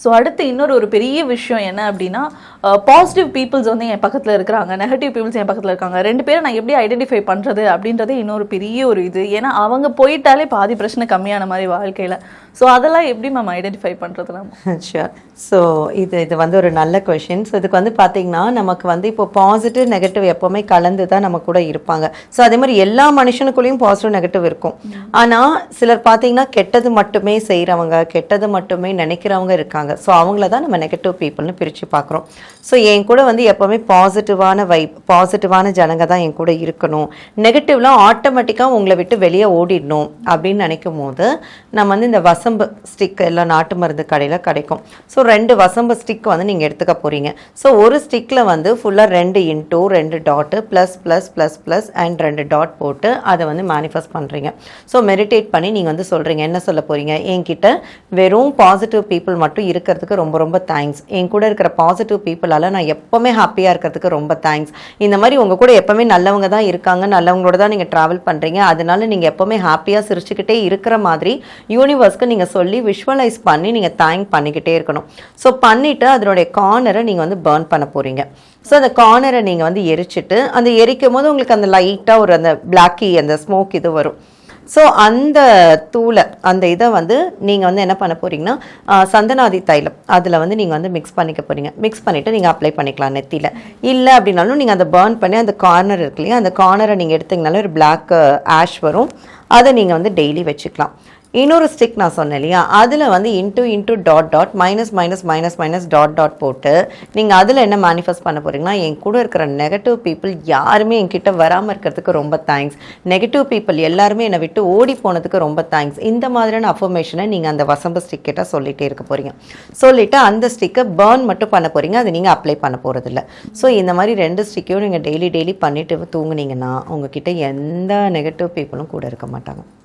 So அடுத்து இன்னொரு பெரிய விஷயம் என்ன அப்படின்னா, பாசிட்டிவ் பீப்புள்ஸ் வந்து என் பக்கத்தில் இருக்கிறாங்க, நெகட்டிவ் பீப்புள்ஸ் என் பக்கத்தில் இருக்காங்க. 2 பேரை நான் எப்படி ஐடென்டிஃபை பண்ணுறது அப்படின்றதே இன்னொரு பெரிய ஒரு இது. ஏன்னா அவங்க போயிட்டாலே பாதி பிரச்சனை கம்மியான மாதிரி வாழ்க்கையில். ஸோ அதெல்லாம் எப்படி மேம் ஐடென்டிஃபை பண்ணுறது நம்ம? ஷூர். ஸோ இது வந்து ஒரு நல்ல கொஷின். ஸோ இதுக்கு வந்து பார்த்திங்கன்னா, நமக்கு வந்து இப்போ பாசிட்டிவ் நெகட்டிவ் எப்போவுமே கலந்து தான் நம்ம கூட இருப்பாங்க. ஸோ அதே மாதிரி எல்லா மனுஷனுக்குள்ளேயும் பாசிட்டிவ் நெகட்டிவ் இருக்கும். ஆனால் சிலர் பார்த்திங்கன்னா கெட்டது மட்டுமே செய்கிறவங்க, கெட்டது மட்டுமே நினைக்கிறவங்க இருக்காங்க. ஸோ அவங்கள தான் நம்ம நெகட்டிவ் பீப்புள்னு பிரித்து பார்க்குறோம். ஸோ என் கூட வந்து எப்போவுமே பாசிட்டிவான வைப், பாசிட்டிவான ஜனங்க தான் என் கூட இருக்கணும். நெகட்டிவ்லாம் ஆட்டோமேட்டிக்காக உங்களை விட்டு வெளியே ஓடிடணும் அப்படின்னு நினைக்கும் போது நம்ம வந்து இந்த வசம்பு ஸ்டிக் எல்லாம் நாட்டு மருந்து கடையில் கிடைக்கும். ஸோ 2 வசம்பு ஸ்டிக் வந்து நீங்கள் எடுத்துக்க போகிறீங்க. ஸோ ஒரு ஸ்டிக்கில் வந்து ஃபுல்லாக 2 into 2 dot plus plus plus plus and 2 dot போட்டு அதை வந்து மேனிஃபெஸ்ட் பண்ணுறீங்க. ஸோ மெடிடேட் பண்ணி நீங்கள் வந்து சொல்கிறீங்க, என்ன சொல்ல போகிறீங்க, என்கிட்ட வெறும் பாசிட்டிவ் பீப்புள் மட்டும் இருக்கிறதுக்கு ரொம்ப ரொம்ப தேங்க்ஸ். என் கூட இருக்கிற பாசிட்டிவ் பீப்புளால் நான் எப்போவுமே ஹாப்பியாக இருக்கிறதுக்கு ரொம்ப தேங்க்ஸ். இந்த மாதிரி உங்கள் கூட எப்போவுமே நல்லவங்க தான் இருக்காங்க, நல்லவங்களோட தான் நீங்கள் ட்ராவல் பண்ணுறீங்க. அதனால நீங்கள் எப்போவுமே ஹாப்பியாக சிரிச்சுக்கிட்டே இருக்கிற மாதிரி யூனிவர்ஸ்க்கு நீங்கள் சொல்லி விஷுவலைஸ் பண்ணி நீங்கள் தேங்க் பண்ணிக்கிட்டே இருக்கணும். ஸோ பண்ணிவிட்டு அதனுடைய கார்னரை நீங்கள் வந்து பர்ன் பண்ண போகிறீங்க. ஸோ அந்த கார்னரை நீங்கள் வந்து எரிச்சிட்டு அந்த எரிக்கும் போது உங்களுக்கு அந்த லைட்டாக ஒரு அந்த பிளாக்கி அந்த ஸ்மோக் இது வரும். ஸோ அந்த தூளை அந்த இதை வந்து நீங்கள் வந்து என்ன பண்ண போகிறீங்கன்னா, சந்தனாதி தைலம் அதில் வந்து நீங்கள் வந்து மிக்ஸ் பண்ணிக்க போகிறீங்க. மிக்ஸ் பண்ணிவிட்டு நீங்கள் அப்ளை பண்ணிக்கலாம் நெத்தியில். இல்லை அப்படின்னாலும் நீங்கள் அதை பர்ன் பண்ணி அந்த கார்னர் இருக்கு இல்லையா, அந்த கார்னரை நீங்கள் எடுத்திங்கனாலும் ஒரு பிளாக் ஆஷ் வரும். அதை நீங்கள் வந்து டெய்லி வச்சுக்கலாம். இன்னொரு ஸ்டிக் நான் சொன்னேன் இல்லையா, அதில் வந்து into into dot dot minus minus minus minus dot dot போட்டு நீங்கள் அதில் என்ன மேனிஃபெஸ்ட் பண்ண போகிறீங்கன்னா, என் கூட இருக்கிற நெகட்டிவ் பீப்புள் யாருமே என்கிட்ட வராமல் இருக்கிறதுக்கு ரொம்ப தேங்க்ஸ், நெகட்டிவ் பீப்புள் எல்லாருமே என்னை விட்டு ஓடி போனதுக்கு ரொம்ப தேங்க்ஸ். இந்த மாதிரியான அஃபர்மேஷனை நீங்கள் அந்த வசம்ப ஸ்டிக்கிட்ட சொல்லிகிட்டே இருக்க போகிறீங்க. சொல்லிவிட்டு அந்த ஸ்டிக்கை பர்ன் மட்டும் பண்ண போகிறீங்க, அதை நீங்கள் அப்ளை பண்ண போகிறதில்ல. ஸோ இந்த மாதிரி 2 ஸ்டிக்கையும் நீங்கள் டெய்லி பண்ணிவிட்டு தூங்குனீங்கன்னா உங்ககிட்ட எந்த நெகட்டிவ் பீப்புளும் கூட இருக்க மாட்டாங்க.